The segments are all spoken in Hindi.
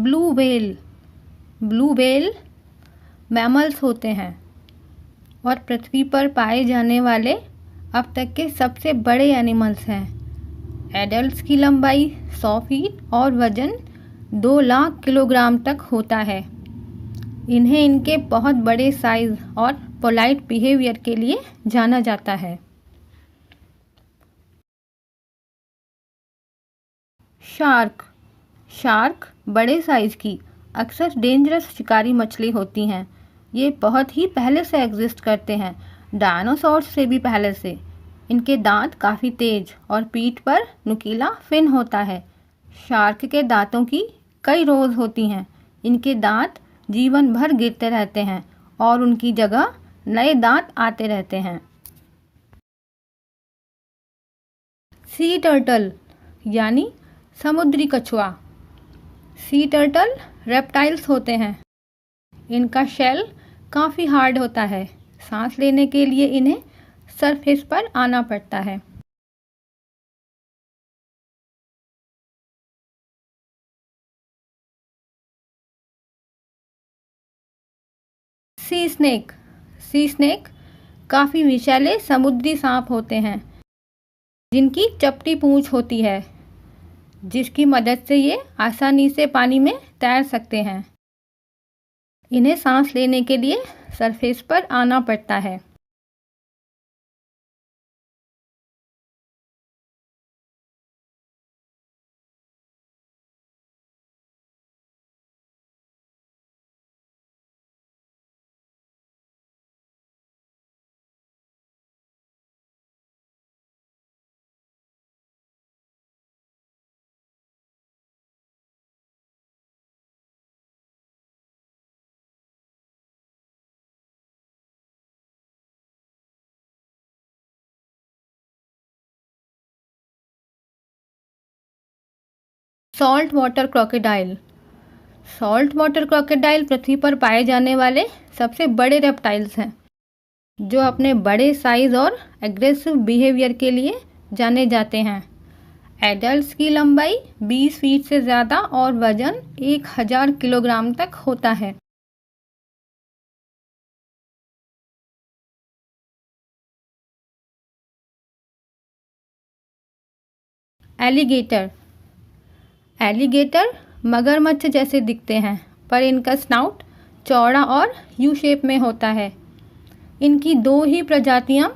ब्लू व्हेल मैमल्स होते हैं और पृथ्वी पर पाए जाने वाले अब तक के सबसे बड़े एनिमल्स हैं। एडल्ट्स की लंबाई 100 फीट और वजन 2 लाख किलोग्राम तक होता है। इन्हें इनके बहुत बड़े साइज और पोलाइट बिहेवियर के लिए जाना जाता है। शार्क बड़े साइज की अक्सर डेंजरस शिकारी मछली होती हैं। ये बहुत ही पहले से एग्जिस्ट करते हैं, डायनासोर्स से भी पहले से। इनके दांत काफ़ी तेज और पीठ पर नुकीला फिन होता है। शार्क के दांतों की कई रोज होती हैं। इनके दांत जीवन भर गिरते रहते हैं और उनकी जगह नए दांत आते रहते हैं। सी टर्टल यानी समुद्री कछुआ। सी टर्टल रेप्टाइल्स होते हैं। इनका शेल काफ़ी हार्ड होता है। सांस लेने के लिए इन्हें सरफेस पर आना पड़ता है। सी स्नेक काफ़ी विषैले समुद्री सांप होते हैं जिनकी चपटी पूंछ होती है, जिसकी मदद से ये आसानी से पानी में तैर सकते हैं। इन्हें सांस लेने के लिए सरफेस पर आना पड़ता है। सॉल्ट वाटर क्रोकोडाइल पृथ्वी पर पाए जाने वाले सबसे बड़े रेप्टाइल्स हैं, जो अपने बड़े साइज और एग्रेसिव बिहेवियर के लिए जाने जाते हैं। एडल्ट्स की लंबाई 20 फीट से ज़्यादा और वजन 1000 किलोग्राम तक होता है। एलिगेटर मगरमच्छ जैसे दिखते हैं, पर इनका स्नाउट चौड़ा और यू शेप में होता है। इनकी 2 ही प्रजातियां,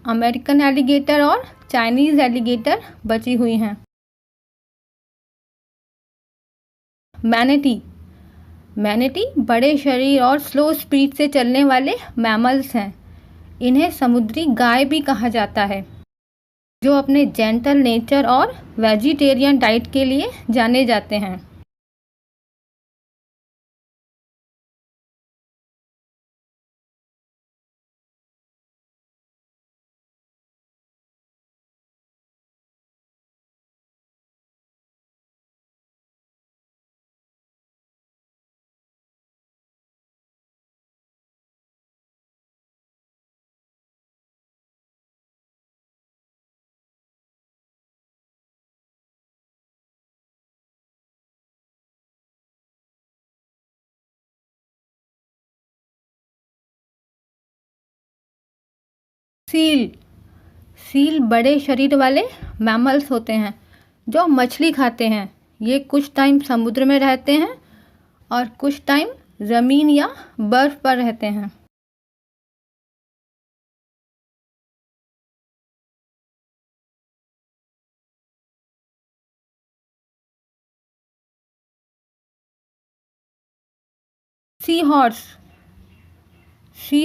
अमेरिकन एलिगेटर और चाइनीज़ एलिगेटर, बची हुई हैं। मैनेटी बड़े शरीर और स्लो स्पीड से चलने वाले मैमल्स हैं। इन्हें समुद्री गाय भी कहा जाता है, जो अपने जेंटल नेचर और वेजिटेरियन डाइट के लिए जाने जाते हैं। सील बड़े शरीर वाले मैमल्स होते हैं जो मछली खाते हैं। ये कुछ टाइम समुद्र में रहते हैं और कुछ टाइम ज़मीन या बर्फ पर रहते हैं। सी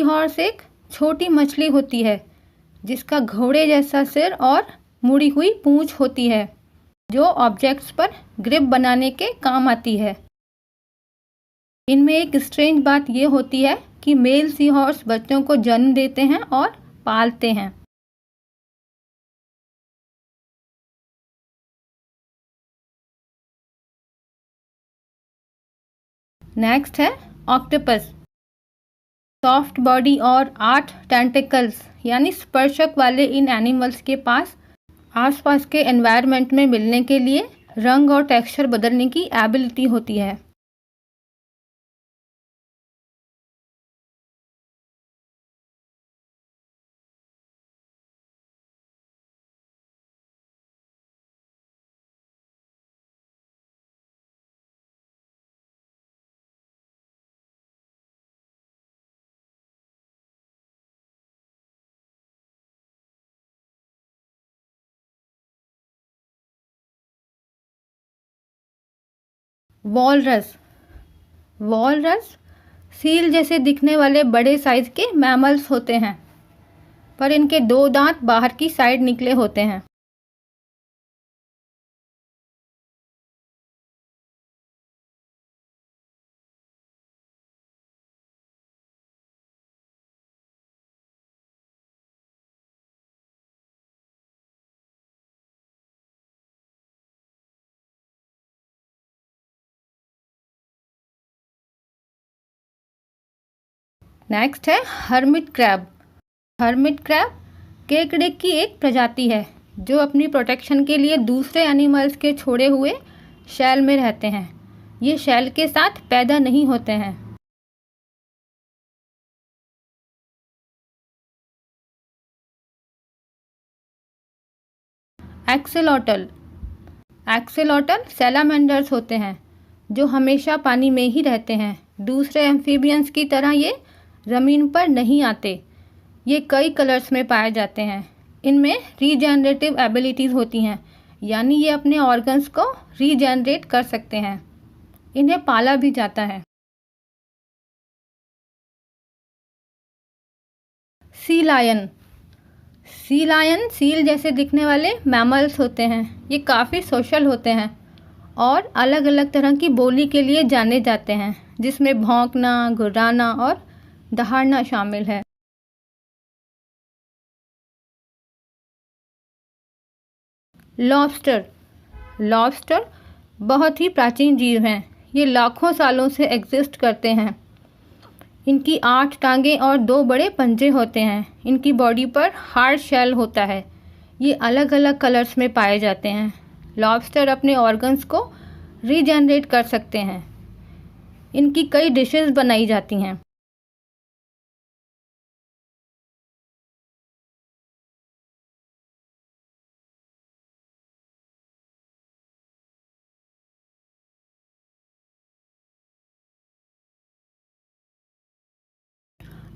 हॉर्स एक छोटी मछली होती है जिसका घोड़े जैसा सिर और मुड़ी हुई पूंछ होती है, जो ऑब्जेक्ट्स पर ग्रिप बनाने के काम आती है। इनमें एक स्ट्रेंज बात यह होती है कि मेल सी हॉर्स बच्चों को जन्म देते हैं और पालते हैं। नेक्स्ट है ऑक्टोपस। सॉफ्ट बॉडी और 8 टेंटिकल्स यानी स्पर्शक वाले इन एनिमल्स के पास आसपास के एनवायरनमेंट में मिलने के लिए रंग और टेक्सचर बदलने की एबिलिटी होती है। वॉलरस। वॉलरस सील जैसे दिखने वाले बड़े साइज के मैमल्स होते हैं, पर इनके 2 दांत बाहर की साइड निकले होते हैं। नेक्स्ट है हर्मिट क्रैब। हर्मिट क्रैब केकड़े की एक प्रजाति है जो अपनी प्रोटेक्शन के लिए दूसरे एनिमल्स के छोड़े हुए शैल में रहते हैं। ये शैल के साथ पैदा नहीं होते हैं। एक्सेलोटल। एक्सेलोटल सैलामेंडर्स होते हैं जो हमेशा पानी में ही रहते हैं। दूसरे एम्फीबियंस की तरह ये ज़मीन पर नहीं आते। ये कई कलर्स में पाए जाते हैं। इनमें रीजेनरेटिव एबिलिटीज़ होती हैं, यानी ये अपने ऑर्गन्स को रीजेनरेट कर सकते हैं। इन्हें पाला भी जाता है। Sea lion. Sea lion seal जैसे दिखने वाले मैमल्स होते हैं। ये काफ़ी सोशल होते हैं और अलग अलग तरह की बोली के लिए जाने जाते हैं, जिसमें भौंकना, गुर्राना और दहाड़ना शामिल है। लॉबस्टर। लॉबस्टर बहुत ही प्राचीन जीव हैं। ये लाखों सालों से एग्जिस्ट करते हैं। इनकी 8 टांगें और 2 बड़े पंजे होते हैं। इनकी बॉडी पर हार्ड शेल होता है। ये अलग अलग कलर्स में पाए जाते हैं। लॉबस्टर अपने ऑर्गन्स को रीजेनरेट कर सकते हैं। इनकी कई डिशेस बनाई जाती हैं।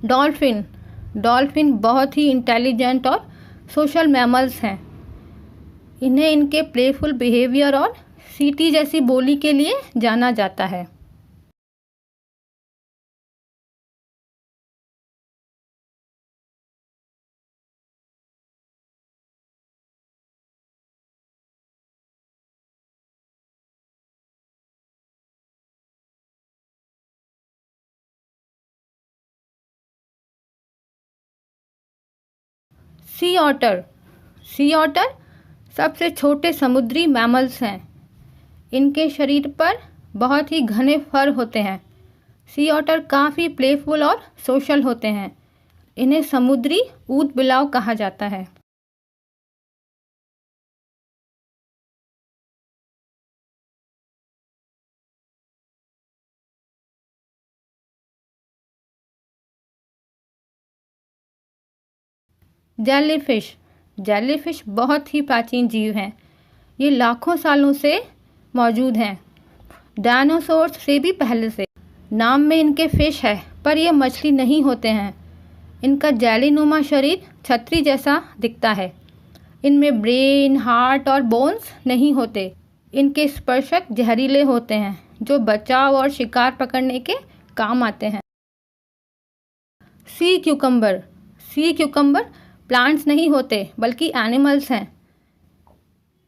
डॉल्फिन। डॉल्फिन बहुत ही इंटेलिजेंट और सोशल मैमल्स हैं। इन्हें इनके प्लेफुल बिहेवियर और सीटी जैसी बोली के लिए जाना जाता है। सी ऑटर। सी ऑटर सबसे छोटे समुद्री मैमल्स हैं। इनके शरीर पर बहुत ही घने फर होते हैं। सी ऑटर काफ़ी प्लेफुल और सोशल होते हैं। इन्हें समुद्री ऊद बिलाव कहा जाता है। जेलीफिश। जेलीफिश बहुत ही प्राचीन जीव हैं। ये लाखों सालों से मौजूद हैं, डायनासोर्स से भी पहले से। नाम में इनके फिश है, पर ये मछली नहीं होते हैं। इनका जेलीनुमा शरीर छतरी जैसा दिखता है। इनमें ब्रेन, हार्ट और बोन्स नहीं होते। इनके स्पर्शक जहरीले होते हैं जो बचाव और शिकार पकड़ने के काम आते हैं। सी क्यूकम्बर। सी क्यूकम्बर प्लांट्स नहीं होते बल्कि एनिमल्स हैं।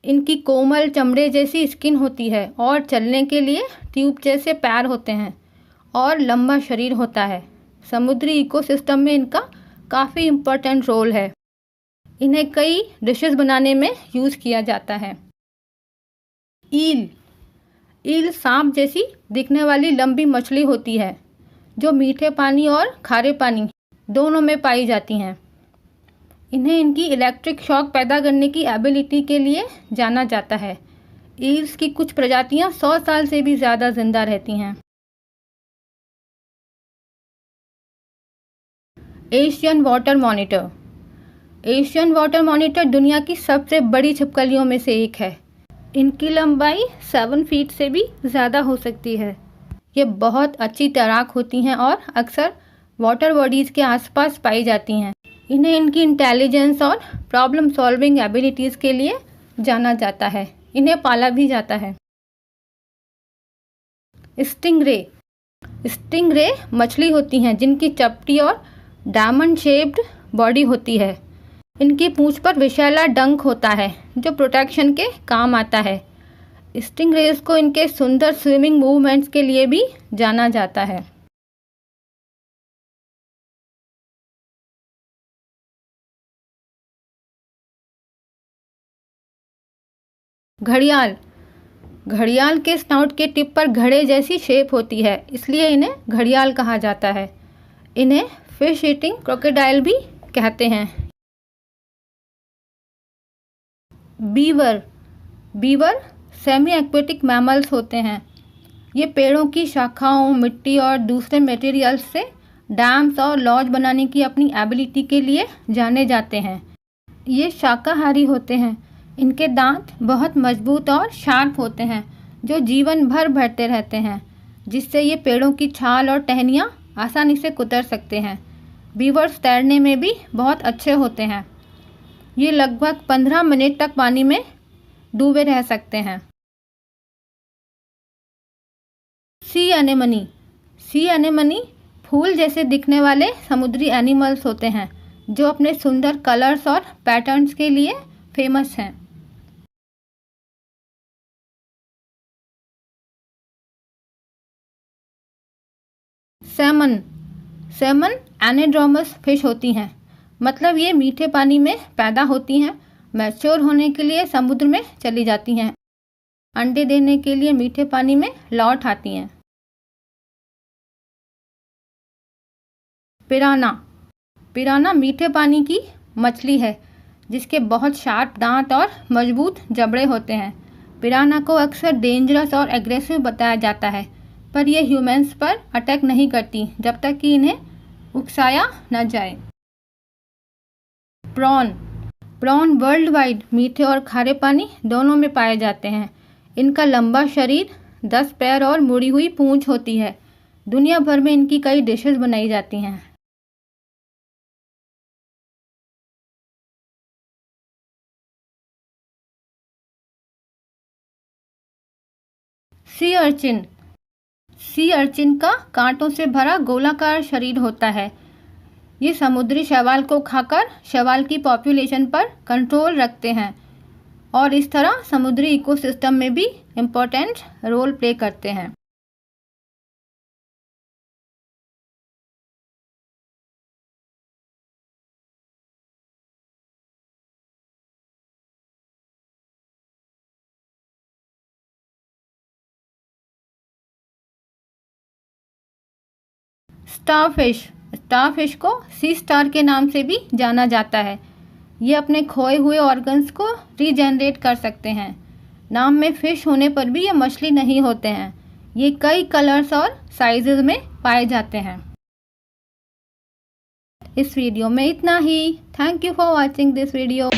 इनकी कोमल चमड़े जैसी स्किन होती है और चलने के लिए ट्यूब जैसे पैर होते हैं और लंबा शरीर होता है। समुद्री इकोसिस्टम में इनका काफ़ी इम्पोर्टेंट रोल है। इन्हें कई डिशेस बनाने में यूज़ किया जाता है। ईल। ईल सांप जैसी दिखने वाली लंबी मछली होती है जो मीठे पानी और खारे पानी दोनों में पाई जाती हैं। इन्हें इनकी इलेक्ट्रिक शॉक पैदा करने की एबिलिटी के लिए जाना जाता है। ईल्स की कुछ प्रजातियां 100 साल से भी ज़्यादा जिंदा रहती हैं। Asian water monitor. Asian water monitor दुनिया की सबसे बड़ी छिपकलियों में से एक है। इनकी लंबाई 7 फीट से भी ज़्यादा हो सकती है। ये बहुत अच्छी तैराक होती हैं और अक्सर वाटर बॉडीज़ के आसपास पाई जाती हैं। इन्हें इनकी इंटेलिजेंस और प्रॉब्लम सॉल्विंग एबिलिटीज़ के लिए जाना जाता है। इन्हें पाला भी जाता है। स्टिंगरे। स्टिंगरे मछली होती हैं जिनकी चपटी और डायमंड शेप्ड बॉडी होती है। इनकी पूंछ पर विशैला डंक होता है जो प्रोटेक्शन के काम आता है। स्टिंगरेज को इनके सुंदर स्विमिंग मूवमेंट्स के लिए भी जाना जाता है। घड़ियाल। घड़ियाल के स्नोट के टिप पर घड़े जैसी शेप होती है, इसलिए इन्हें घड़ियाल कहा जाता है। इन्हें फिश ईटिंग क्रोकोडाइल भी कहते हैं। Beaver. Beaver semi aquatic mammals होते हैं। ये पेड़ों की शाखाओं, मिट्टी और दूसरे मटेरियल्स से डैम्स और लॉज बनाने की अपनी एबिलिटी के लिए जाने जाते हैं। ये शाकाहारी होते हैं। इनके दांत बहुत मजबूत और शार्प होते हैं जो जीवन भर बढ़ते रहते हैं, जिससे ये पेड़ों की छाल और टहनियाँ आसानी से कुतर सकते हैं। बीवर्स तैरने में भी बहुत अच्छे होते हैं। ये लगभग 15 मिनट तक पानी में डूबे रह सकते हैं। सी एनेमनी। सी एनेमनी फूल जैसे दिखने वाले समुद्री एनिमल्स होते हैं जो अपने सुंदर कलर्स और पैटर्न्स के लिए फेमस हैं। सैमन। सैमन एनेड्रोमस फिश होती हैं, मतलब ये मीठे पानी में पैदा होती हैं। मैच्योर होने के लिए समुद्र में चली जाती हैं। अंडे देने के लिए मीठे पानी में लौट आती हैं। पिराना। पिराना मीठे पानी की मछली है जिसके बहुत शार्प दांत और मजबूत जबड़े होते हैं। पिराना को अक्सर डेंजरस और एग्रेसिव बताया जाता है, पर यह ह्यूमंस पर अटैक नहीं करती जब तक कि इन्हें उकसाया न जाए। प्रॉन। प्रॉन वर्ल्ड वाइड मीठे और खारे पानी दोनों में पाए जाते हैं। इनका लंबा शरीर, 10 पैर और मुड़ी हुई पूंछ होती है। दुनिया भर में इनकी कई डिशेस बनाई जाती हैं। Sea urchin. सी अर्चिन का कांटों से भरा गोलाकार शरीर होता है। ये समुद्री शैवाल को खाकर शैवाल की पॉपुलेशन पर कंट्रोल रखते हैं और इस तरह समुद्री इकोसिस्टम में भी इम्पोर्टेंट रोल प्ले करते हैं। स्टारफिश। स्टारफिश को सी स्टार के नाम से भी जाना जाता है। ये अपने खोए हुए ऑर्गन्स को रीजनरेट कर सकते हैं। नाम में फिश होने पर भी ये मछली नहीं होते हैं। ये कई कलर्स और साइजेस में पाए जाते हैं। इस वीडियो में इतना ही। Thank you for watching this video.